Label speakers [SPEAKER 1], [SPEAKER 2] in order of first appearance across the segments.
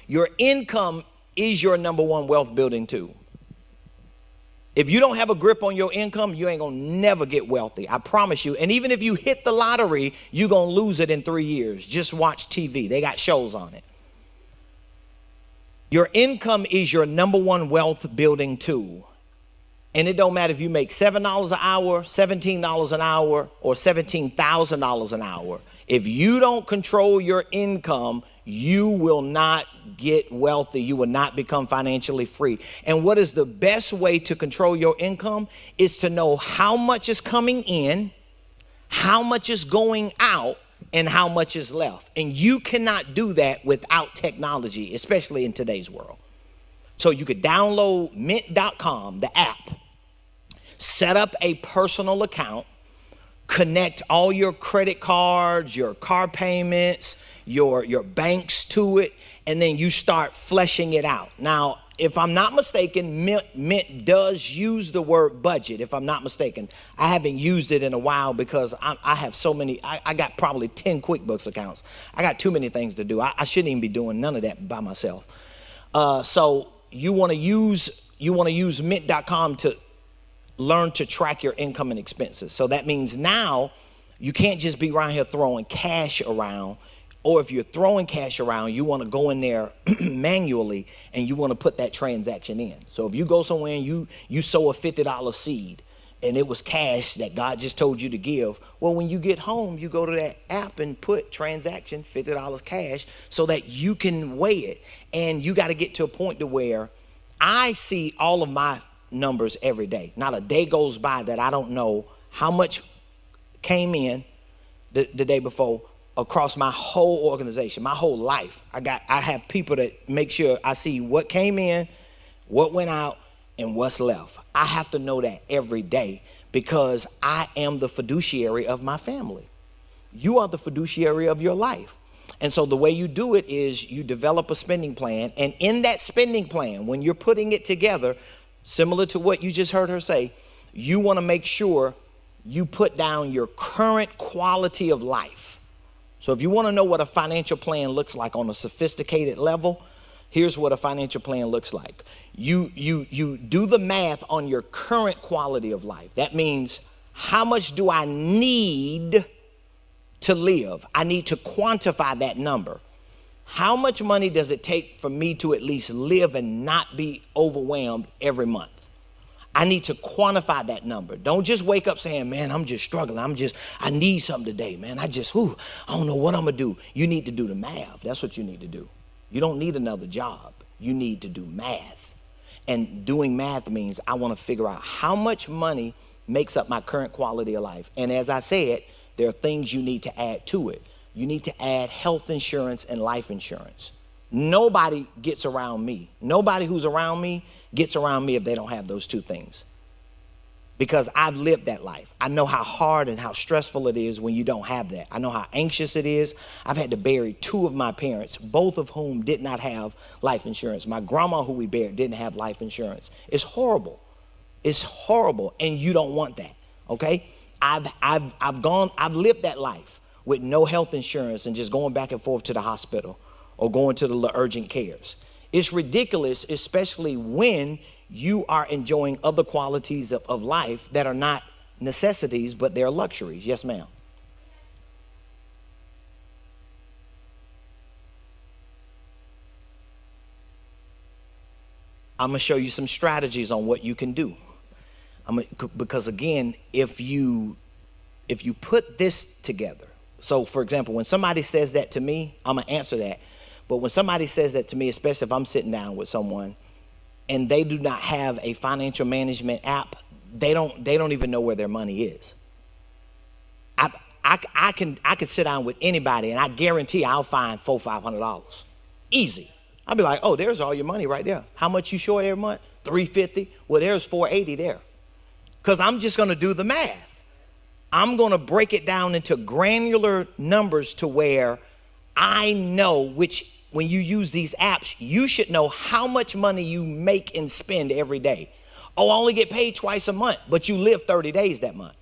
[SPEAKER 1] Your income is your number one wealth building tool. If you don't have a grip on your income, you ain't gonna never get wealthy. I promise you. And even if you hit the lottery, you're gonna lose it in 3 years. Just watch TV. They got shows on it. Your income is your number one wealth building tool. And it don't matter if you make $7 an hour, $17 an hour, or $17,000 an hour. If you don't control your income, you will not get wealthy. You will not become financially free. And what is the best way to control your income is to know how much is coming in, how much is going out, and how much is left. And you cannot do that without technology, especially in today's world. So you could download mint.com, the app, set up a personal account, connect all your credit cards, your car payments, your banks to it, and then you start fleshing it out. Now, if I'm not mistaken, Mint does use the word budget, if I'm not mistaken. I haven't used it in a while because I have so many. I got probably 10 QuickBooks accounts. I got too many things to do. I shouldn't even be doing none of that by myself. So you want to use Mint.com to learn to track your income and expenses. So that means now you can't just be around here throwing cash around. Or if you're throwing cash around, you want to go in there manually and you want to put that transaction in. So if you go somewhere and you sow a $50 seed and it was cash that God just told you to give, well, when you get home, you go to that app and put transaction, $50 cash, so that you can weigh it. And you got to get to a point to where I see all of my numbers every day. Not a day goes by that I don't know how much came in the day before, across my whole organization, my whole life. I have people that make sure I see what came in, what went out, and what's left. I have to know that every day because I am the fiduciary of my family. You are the fiduciary of your life. And so the way you do it is you develop a spending plan. And in that spending plan, when you're putting it together, similar to what you just heard her say, you want to make sure you put down your current quality of life. So if you want to know what a financial plan looks like on a sophisticated level, here's what a financial plan looks like. You do the math on your current quality of life. That means, how much do I need to live? I need to quantify that number. How much money does it take for me to at least live and not be overwhelmed every month? I need to quantify that number. Don't just wake up saying, man, I'm just struggling. I need something today, man. I don't know what I'm going to do. You need to do the math. That's what you need to do. You don't need another job. You need to do math. And doing math means I want to figure out how much money makes up my current quality of life. And as I said, there are things you need to add to it. You need to add health insurance and life insurance. Nobody gets around me. Nobody who's around me gets around me if they don't have those two things. Because I've lived that life. I know how hard and how stressful it is when you don't have that. I know how anxious it is. I've had to bury 2 of my parents, both of whom did not have life insurance. My grandma, who we buried, didn't have life insurance. It's horrible. It's horrible, and you don't want that, okay? I've lived that life with no health insurance and just going back and forth to the hospital or going to the urgent cares. It's ridiculous, especially when you are enjoying other qualities of life that are not necessities, but they're luxuries. Yes, ma'am. I'm going to show you some strategies on what you can do. Because again, if you put this together, so for example, when somebody says that to me, I'm going to answer that. But when somebody says that to me, especially if I'm sitting down with someone and they do not have a financial management app, they don't even know where their money is. I can sit down with anybody and I guarantee I'll find $400-500. Easy. I'll be like, oh, there's all your money right there. How much you short every month? $350. Well, there's $480 there. Because I'm just going to do the math. I'm going to break it down into granular numbers to where I know when you use these apps, you should know how much money you make and spend every day. Oh, I only get paid twice a month, but you live 30 days that month.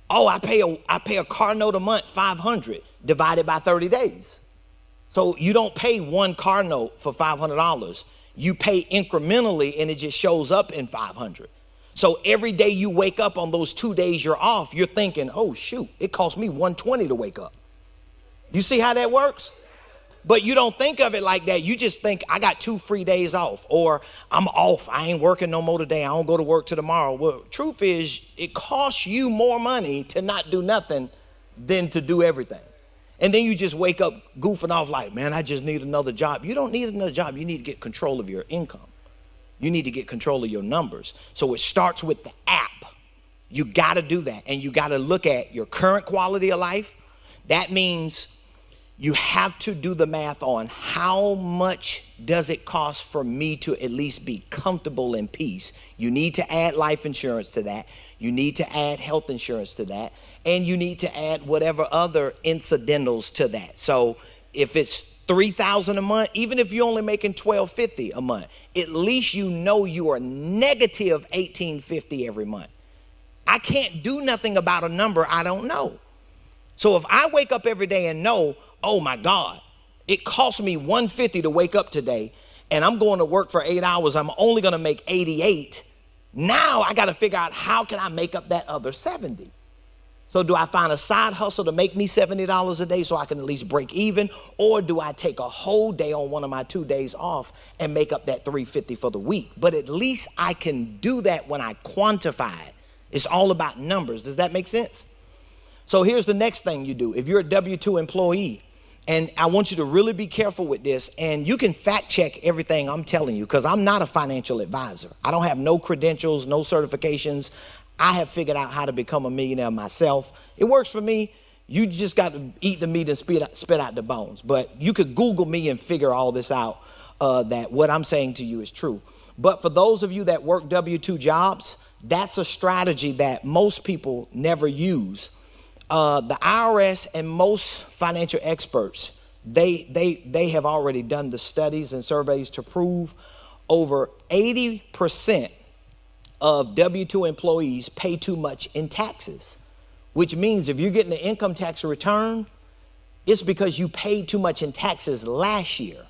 [SPEAKER 1] Oh, I pay a car note a month, $500 divided by 30 days. So you don't pay one car note for $500. You pay incrementally and it just shows up in 500. So every day you wake up on those 2 days you're off, you're thinking, oh shoot, it cost me $120 to wake up. You see how that works? But you don't think of it like that. You just think, I got 2 free days off, or I'm off. I ain't working no more today. I don't go to work till tomorrow. Well, truth is, it costs you more money to not do nothing than to do everything. And then you just wake up goofing off like, man, I just need another job. You don't need another job. You need to get control of your income. You need to get control of your numbers. So it starts with the app. You got to do that. And you got to look at your current quality of life. That means you have to do the math on how much does it cost for me to at least be comfortable in peace. You need to add life insurance to that. You need to add health insurance to that. And you need to add whatever other incidentals to that. So if it's $3,000 a month, even if you're only making $1,250 a month, at least you know you are negative $1,850 every month. I can't do nothing about a number I don't know. So if I wake up every day and know, oh my God, it cost me $150 to wake up today, and I'm going to work for 8 hours, I'm only going to make 88. Now I got to figure out, how can I make up that other 70? So do I find a side hustle to make me $70 a day so I can at least break even? Or do I take a whole day on one of my 2 days off and make up that $350 for the week? But at least I can do that when I quantify it. It's all about numbers. Does that make sense? So here's the next thing you do. If you're a W-2 employee, and I want you to really be careful with this, and you can fact check everything I'm telling you, because I'm not a financial advisor. I don't have no credentials, no certifications. I have figured out how to become a millionaire myself. It works for me. You just got to eat the meat and spit out the bones. But you could Google me and figure all this out, that what I'm saying to you is true. But for those of you that work W-2 jobs, that's a strategy that most people never use. The IRS and most financial experts, they have already done the studies and surveys to prove over 80% of W-2 employees pay too much in taxes, which means if you're getting the income tax return, it's because you paid too much in taxes last year.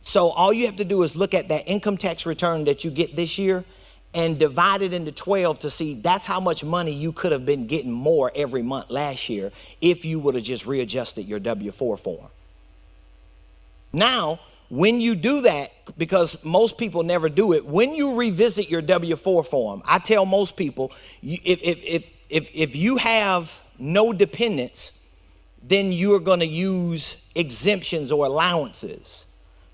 [SPEAKER 1] So all you have to do is look at that income tax return that you get this year and divide it into 12 to see that's how much money you could have been getting more every month last year if you would have just readjusted your W-4 form. Now, when you do that, because most people never do it, when you revisit your W-4 form, I tell most people, if you have no dependents, then you're going to use exemptions or allowances.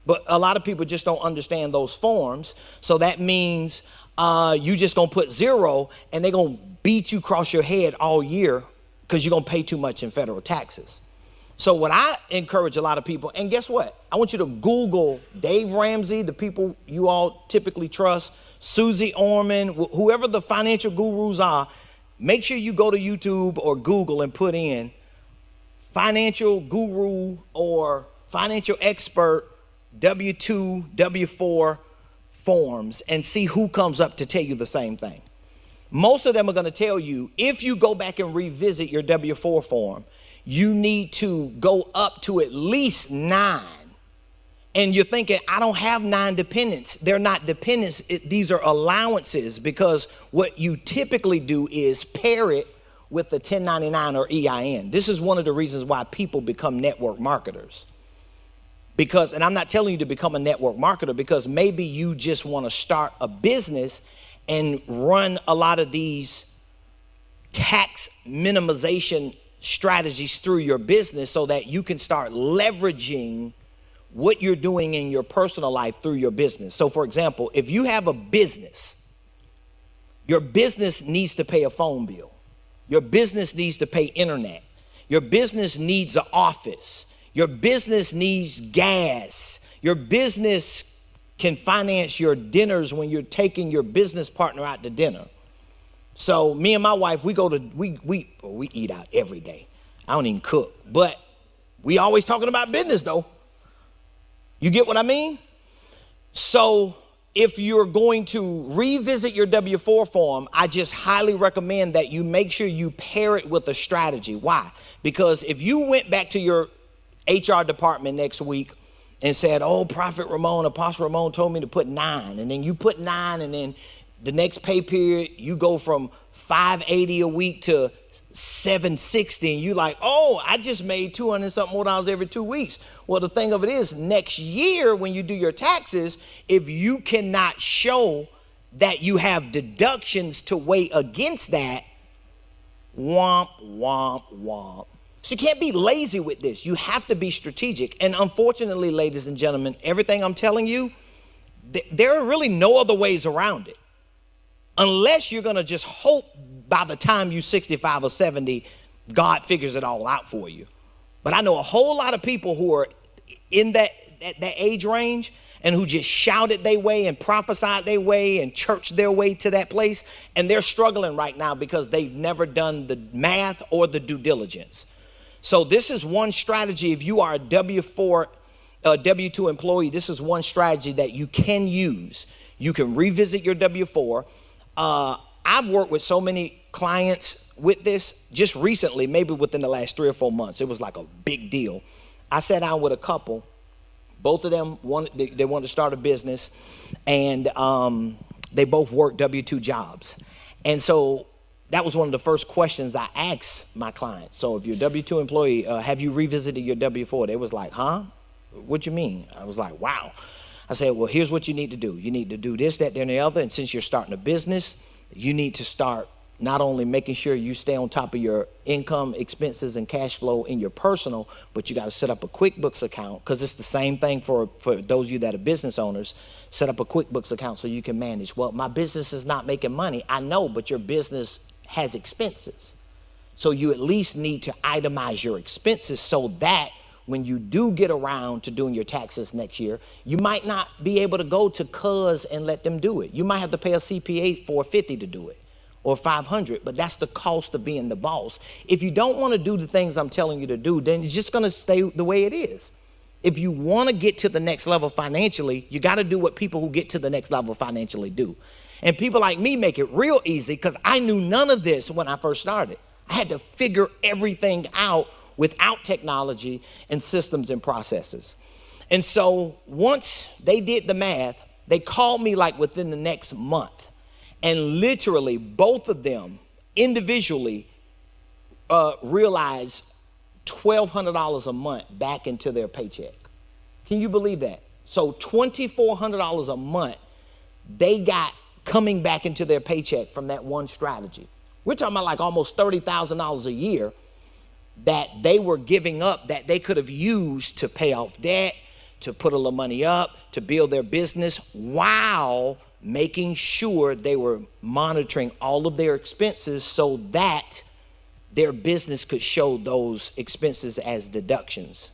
[SPEAKER 1] But a lot of people just don't understand those forms. So that means you just going to put 0 and they're going to beat you across your head all year because you're going to pay too much in federal taxes. So what I encourage a lot of people, and guess what? I want you to Google Dave Ramsey, the people you all typically trust, Susie Orman, whoever the financial gurus are. Make sure you go to YouTube or Google and put in financial guru or financial expert W-2, W-4 forms and see who comes up to tell you the same thing. Most of them are going to tell you, if you go back and revisit your W-4 form, you need to go up to at least 9. And you're thinking, I don't have 9 dependents. They're not dependents. These are allowances, because what you typically do is pair it with the 1099 or EIN. This is one of the reasons why people become network marketers. Because, and I'm not telling you to become a network marketer, because maybe you just want to start a business and run a lot of these tax minimization strategies through your business so that you can start leveraging what you're doing in your personal life through your business. So for example, if you have a business, your business needs to pay a phone bill. Your business needs to pay internet. Your business needs an office. Your business needs gas. Your business can finance your dinners when you're taking your business partner out to dinner. So me and my wife, we eat out every day. I don't even cook, but we always talking about business though. You get what I mean? So if you're going to revisit your W-4 form, I just highly recommend that you make sure you pair it with a strategy. Why? Because if you went back to your HR department next week and said, oh, Prophet Ramon, Apostle Ramon told me to put 9. And then you put 9, and then the next pay period, you go from $580 a week to $760, and you like, oh, I just made $200 something more dollars every 2 weeks. Well, the thing of it is, next year when you do your taxes, if you cannot show that you have deductions to weigh against that, womp, womp, womp. So you can't be lazy with this. You have to be strategic. And unfortunately, ladies and gentlemen, everything I'm telling you, there are really no other ways around it. Unless you're going to just hope by the time you're 65 or 70, God figures it all out for you. But I know a whole lot of people who are in that age range and who just shouted their way and prophesied their way and churched their way to that place. And they're struggling right now because they've never done the math or the due diligence. So this is one strategy. If you are a W2 employee, this is one strategy that you can use. You can revisit your W4. I've worked with so many clients with this just recently, maybe within the last 3 or 4 months. It was like a big deal. I sat down with a couple. Both of them wanted to start a business, and they both worked W2 jobs. And so that was one of the first questions I asked my clients. So if you're a W2 employee, have you revisited your W4? They was like, huh? What you mean? I was like, wow. I said, well, here's what you need to do. You need to do this, that, and the other. And since you're starting a business, you need to start not only making sure you stay on top of your income, expenses, and cash flow in your personal, but you got to set up a QuickBooks account, because it's the same thing for those of you that are business owners. Set up a QuickBooks account so you can manage. Well, my business is not making money. I know, but your business has expenses. So you at least need to itemize your expenses so that when you do get around to doing your taxes next year, you might not be able to go to cuz and let them do it. You might have to pay a CPA $450 to do it, or $500, but that's the cost of being the boss. If you don't want to do the things I'm telling you to do, then it's just going to stay the way it is. If you want to get to the next level financially, you got to do what people who get to the next level financially do. And people like me make it real easy, because I knew none of this when I first started. I had to figure everything out without technology and systems and processes. And so once they did the math, they called me like within the next month. And literally both of them individually realized $1,200 a month back into their paycheck. Can you believe that? So $2,400 a month they got coming back into their paycheck from that one strategy. We're talking about like almost $30,000 a year that they were giving up, that they could have used to pay off debt, to put a little money up, to build their business, while making sure they were monitoring all of their expenses so that their business could show those expenses as deductions.